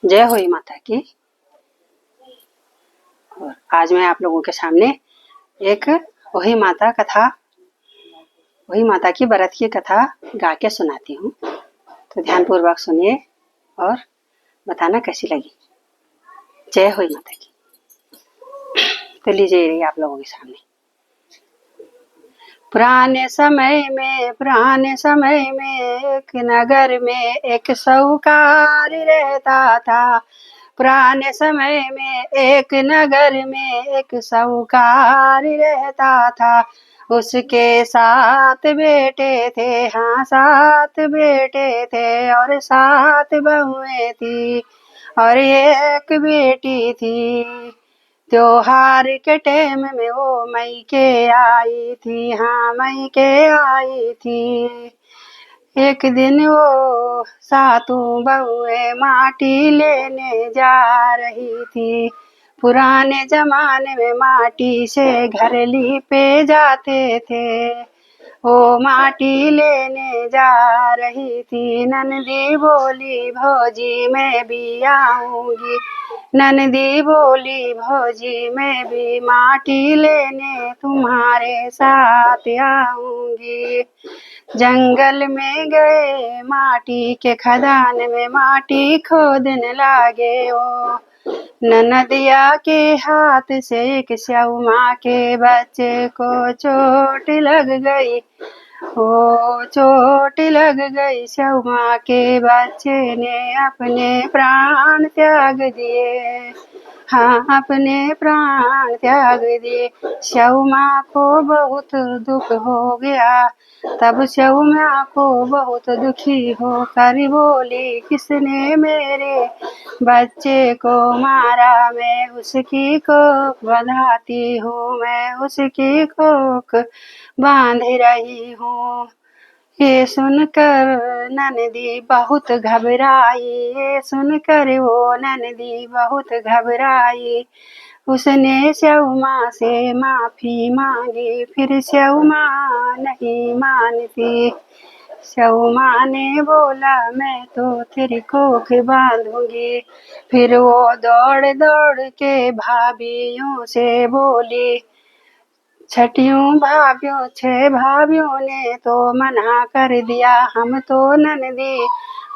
जय होई माता की। और आज मैं आप लोगों के सामने एक वही माता की व्रत की कथा गा के सुनाती हूँ। तो ध्यानपूर्वक सुनिए और बताना कैसी लगी। जय होई माता की। तो लीजिए आप लोगों के सामने। पुराने समय में एक नगर में एक साहूकार रहता था। पुराने समय में एक नगर में एक साहूकार रहता था। उसके 7 बेटे थे, हाँ 7 बेटे थे और 7 बहुएं थी और एक बेटी थी। त्योहार के टाइम में वो मैके आई थी, हाँ मैके आई थी। एक दिन वो 7 बहुएं माटी लेने जा रही थी। पुराने जमाने में माटी से घर लीपे जाते थे। वो माटी लेने जा रही थी। ननदी बोली भौजी मैं भी आऊंगी। ननदी बोली भौजी मैं भी माटी लेने तुम्हारे साथ आऊंगी। जंगल में गए माटी के खदान में माटी खोदने लागे। ओ ननदिया के हाथ से एक स्याऊ माँ के बच्चे को चोट लग गई। ओ चोट लग गई। स्याऊ माँ के बच्चे ने अपने प्राण त्याग दिए, हाँ अपने प्राण त्याग दिए। स्याऊ माँ को बहुत दुख हो गया। तब स्याऊ माँ को बहुत दुखी होकर बोली किसने मेरे बच्चे को मारा। मैं उसकी कोख बंधाती हूँ, मैं उसकी कोख बांध रही हूँ। ये सुनकर ननदी बहुत घबराई, ये सुनकर वो ननदी बहुत घबराई। उसने स्याऊ माँ से माफी मांगी, फिर स्याऊ माँ नहीं मानती। स्याऊ माँ ने बोला मैं तो तेरी कोख बांधूंगी। फिर वो दौड़ दौड़ के भाभियों से बोली। 6 भाभियों ने तो मना कर दिया, हम तो ननदी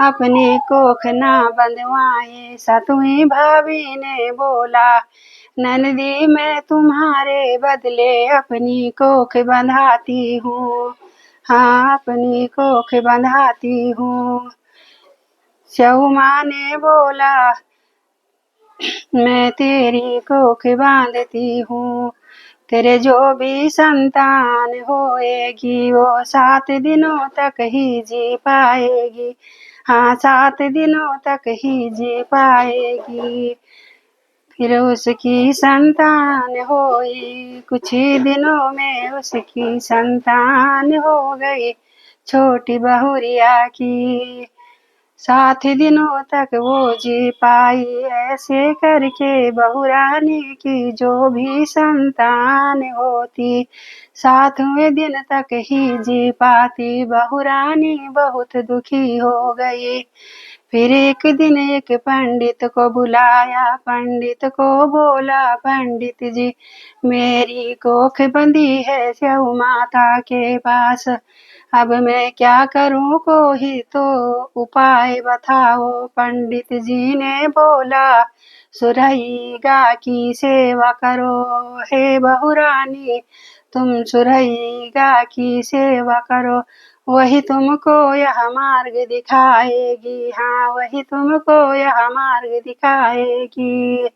अपनी कोख ना बंधवाए। 7वीं भाभी ने बोला ननदी मैं तुम्हारे बदले अपनी कोख बंधाती हूँ, हाँ अपनी कोख बंधाती हूँ। स्याऊ माँ ने बोला मैं तेरी कोख बांधती हूँ। तेरे जो भी संतान होएगी वो 7 दिनों तक ही जी पाएगी, हाँ 7 दिनों तक ही जी पाएगी। फिर उसकी संतान हुई, कुछ ही दिनों में उसकी संतान हो गई छोटी बहुरिया की। 7 दिनों तक वो जी पाई। ऐसे करके बहुरानी की जो भी संतान होती 7वें दिन तक ही जी पाती। बहुरानी बहुत दुखी हो गई। फिर एक दिन एक पंडित को बुलाया, पंडित को बोला पंडित जी मेरी कोख बंधी है स्याऊ माता के पास, अब मैं क्या करूं कोई तो उपाय बताओ। पंडित जी ने बोला सुरैया की सेवा करो, हे बहुरानी तुम सुरैया की सेवा करो। वही तुमको यह मार्ग दिखाएगी, हाँ वही तुमको यह मार्ग दिखाएगी।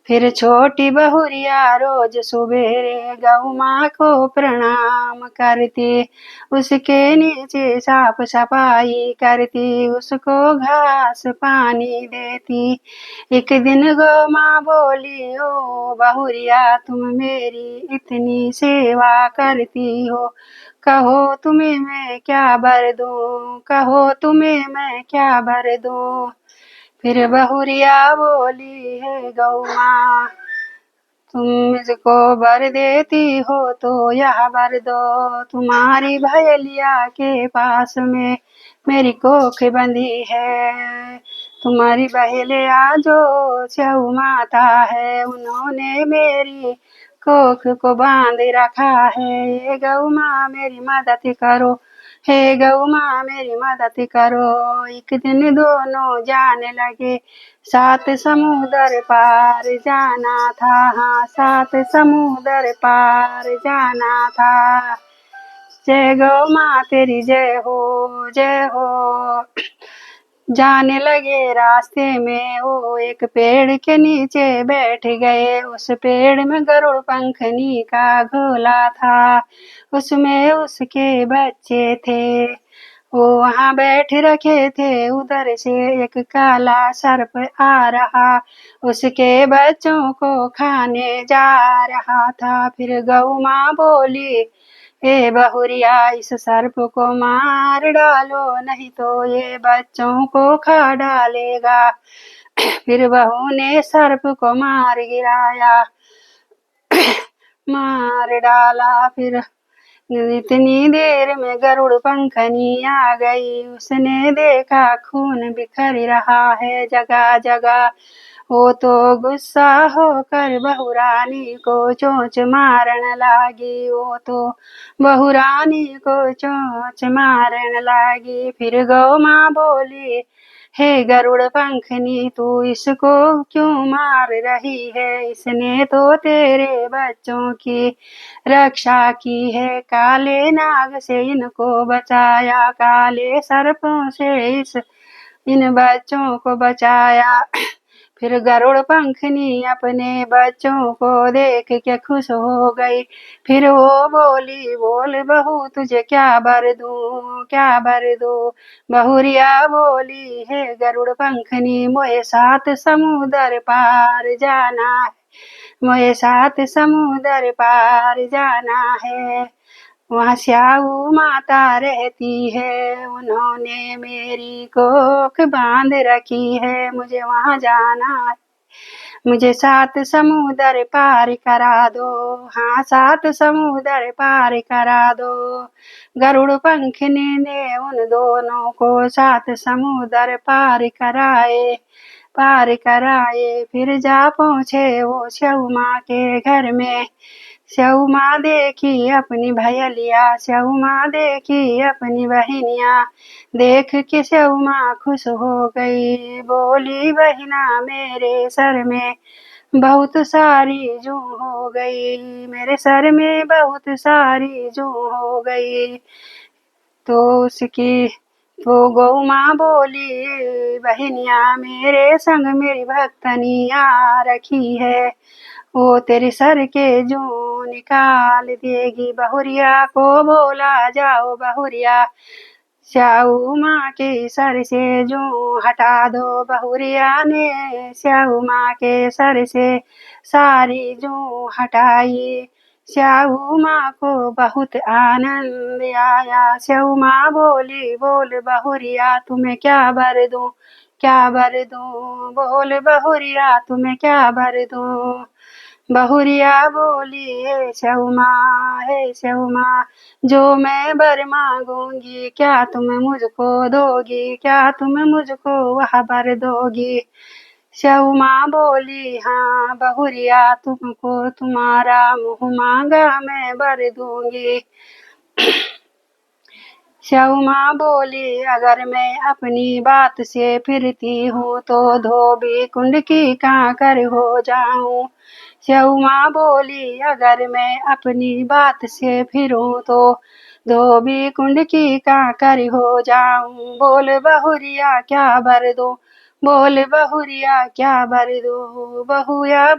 फिर छोटी बहुरिया रोज सुबेरे गौ माँ को प्रणाम करती, उसके नीचे साफ सफाई करती, उसको घास पानी देती। एक दिन गौ माँ बोली ओ बहुरिया तुम मेरी इतनी सेवा करती हो, कहो तुम्हें मैं क्या वर दूं, कहो तुम्हें मैं क्या वर दूं। फिर बहुरिया बोली है गौ माँ तुम मुझको वर देती हो तो यह वर दो, तुम्हारी भैलिया के पास में मेरी कोख बंधी है, तुम्हारी बहेलिया जो स्यऊ माता है, उन्होंने मेरी कोख को बांध रखा है। हे गौ माँ मेरी मदद करो, हे गौ माँ मेरी मदद करो। एक दिन दोनों जाने लगे, 7 समुंदर पार जाना था। हाँ, 7 समुंदर पार जाना था। जय गौ माँ तेरी जय हो, जय हो। जाने लगे रास्ते में वो एक पेड़ के नीचे बैठ गए। उस पेड़ में गरुड़ पंखनी का घोला था, उसमें उसके बच्चे थे। वो वहाँ बैठ रखे थे, उधर से एक काला सर्प आ रहा, उसके बच्चों को खाने जा रहा था। फिर गौ माँ बोली, हे बहुरिया इस सर्प को मार डालो, नहीं तो ये बच्चों को खा डालेगा। फिर बहू ने सर्प को मार गिराया, मार डाला। फिर इतनी देर में गरुड़ पंखनी आ गई, उसने देखा खून बिखर रहा है जगह जगह। वो तो गुस्सा होकर बहुरानी को चोंच मारन लागी, वो तो बहुरानी को चोंच मारन लागी। फिर गौ माँ बोली, हे गरुड़ पंखनी तू इसको क्यों मार रही है, इसने तो तेरे बच्चों की रक्षा की है। काले नाग से इनको बचाया, काले सर्पों से इन बच्चों को बचाया। फिर गरुड़ पंखनी अपने बच्चों को देख के खुश हो गई। फिर वो बोली, बोल बहू तुझे क्या वर दूं, क्या वर दूं। बहुरिया बोली, हे गरुड़ पंखनी मोए 7 समुंदर पार जाना है, मोए 7 समुंदर पार जाना है। वहाँ स्याऊ माता रहती है, उन्होंने मेरी कोख बांध रखी है, मुझे वहाँ जाना है। मुझे 7 समुंदर पार करा दो, हाँ 7 समुंदर पार करा दो। गरुड़ पंखनी ने उन दोनों को 7 समुंदर पार कराए, पार कराए। फिर जा पहुँचे वो स्यऊ माँ के घर में। स्यऊ माँ देखी अपनी भैलिया, स्यऊ माँ देखी अपनी बहनिया, देख के स्यऊ माँ खुश हो गई। बोली, बहिना मेरे सर में बहुत सारी जू हो गई, मेरे सर में बहुत सारी जू हो गई। तो उसकी तो गौ माँ बोली, बहनिया मेरे संग मेरी भक्तनी आ रखी है, वो तेरे सर के जू निकाल देगी। बहुरिया को बोला, जाओ बहुरिया स्याऊ माँ के सर से जू हटा दो। बहुरिया ने स्याऊ माँ के सर से सारी जू हटाई। स्याऊ माँ को बहुत आनंद आया। स्याऊ माँ बोली, बोल बहुरिया तुम्हें क्या वर दूं, क्या वर दूं। बोल बहुरिया तुम्हें क्या वर दूं। बहुरिया बोली, हे स्यऊ माँ, हे स्यऊ माँ, जो मैं वर मांगूंगी क्या तुम मुझको दोगी, क्या तुम मुझको वह वर दोगी। स्यऊ माँ बोली, हाँ बहुरिया तुमको तुम्हारा मुँह मांगा मैं वर दूंगी। स्यऊ माँ बोली, अगर मैं अपनी बात से फिरती हूँ तो धोबी कुंड की कांकर हो जाऊं। स्यऊ माँ बोली, अगर मैं अपनी बात से फिरूं तो धोबी कुंड की कांकर हो जाऊं। बोल बहुरिया क्या वर दूं, बोल बहुरिया क्या वर दूं। बहुरिया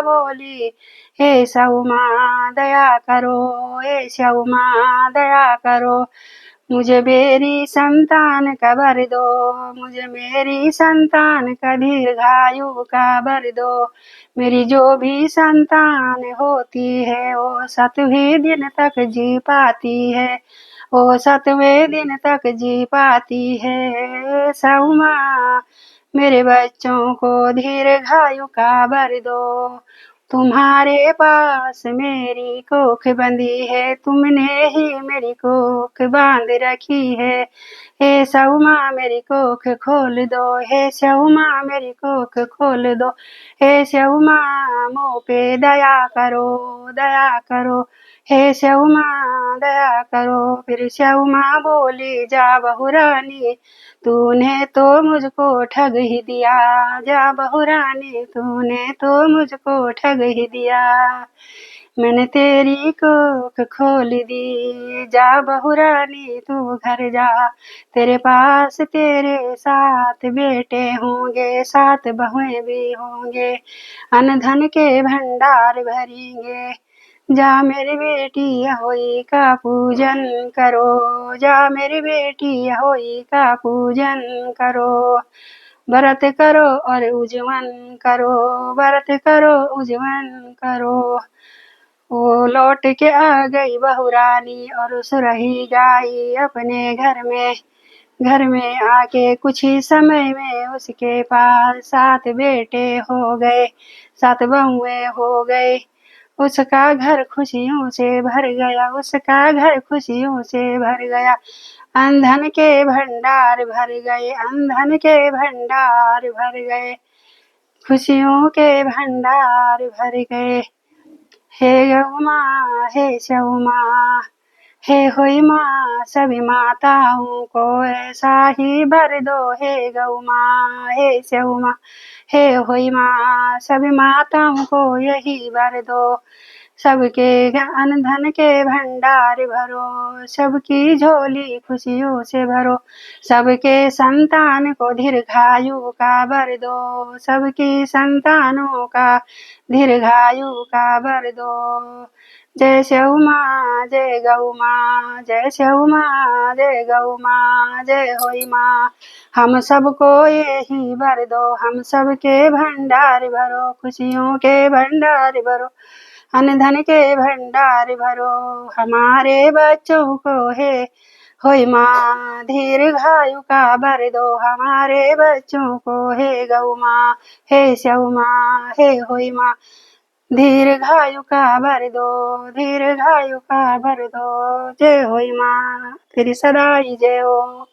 बोली, हे स्यऊ माँ दया करो, हे स्यऊ माँ दया करो, मुझे मेरी संतान का वर दो, मुझे मेरी संतान का दीर्घायु का वर दो। मेरी जो भी संतान होती है वो 7वें दिन तक जी पाती है, वो 7वें दिन तक जी पाती है। स्यऊ माँ मेरे बच्चों को दीर्घायु का वर दो। तुम्हारे पास मेरी कोख बंधी है, तुमने ही मेरी कोख बांध रखी है। हे सऊ माँ मेरी कोख खोल दो, हे सऊ माँ मेरी कोख खोल दो। हे सऊ माँ मोह पे दया करो, दया करो। हे सऊ माँ दया करो। फिर सऊ माँ बोली, जा बहू रानी तूने तो मुझको ठग ही दिया, जा बहू रानी तूने तो मुझको ठग ही दिया। मैंने तेरी कोख खोल दी, जा बहू रानी तू घर जा। तेरे पास तेरे 7 बेटे होंगे, 7 बहुएं भी होंगे, अन्न धन के भंडार भरेंगे। जा मेरी बेटी अहोई का पूजन करो, जा मेरी बेटी अहोई का पूजन करो। व्रत करो और उज्जवल करो, व्रत करो उज्जवल करो। वो लौट के आ गई बहू रानी और सुरही गाई अपने घर में। घर में आके कुछ ही समय में उसके पास 7 बेटे हो गए, 7 बहुएं हो गए। उसका घर खुशियों से भर गया, उसका घर खुशियों से भर गया। अंधन के भंडार भर गए, अंधन के भंडार भर गए, खुशियों के भंडार भर गए। हे गौ माँ, हे सऊ माँ, हे होई माँ, सभी माताओं को ऐसा ही भर दो। हे गौ माँ, हे सऊ माँ, हे होई माँ, सभी माताओं को यही भर दो। सबके अन्न धन के भंडार भरो, सबकी झोली खुशियों से भरो। सबके संतान को दीर्घायु का वर दो, सबकी संतानों का दीर्घायु का वर दो। जय सऊ माँ, जय गौ माँ, जय सऊ माँ, जय गौ माँ, जय होई माँ। हम सबको यही वर दो, हम सबके भंडार भरो, खुशियों के भंडार भरो, अन्न धन के भंडार भरो। हमारे बच्चों को है होई माँ दीर्घायु का वर दो, हमारे बच्चों को हे गौ माँ, हे सऊ माँ, हे होई माँ, दीर्घायु का वर दो, दीर्घायु का वर दो। जय होई माँ, तेरी सदा ही जय हो।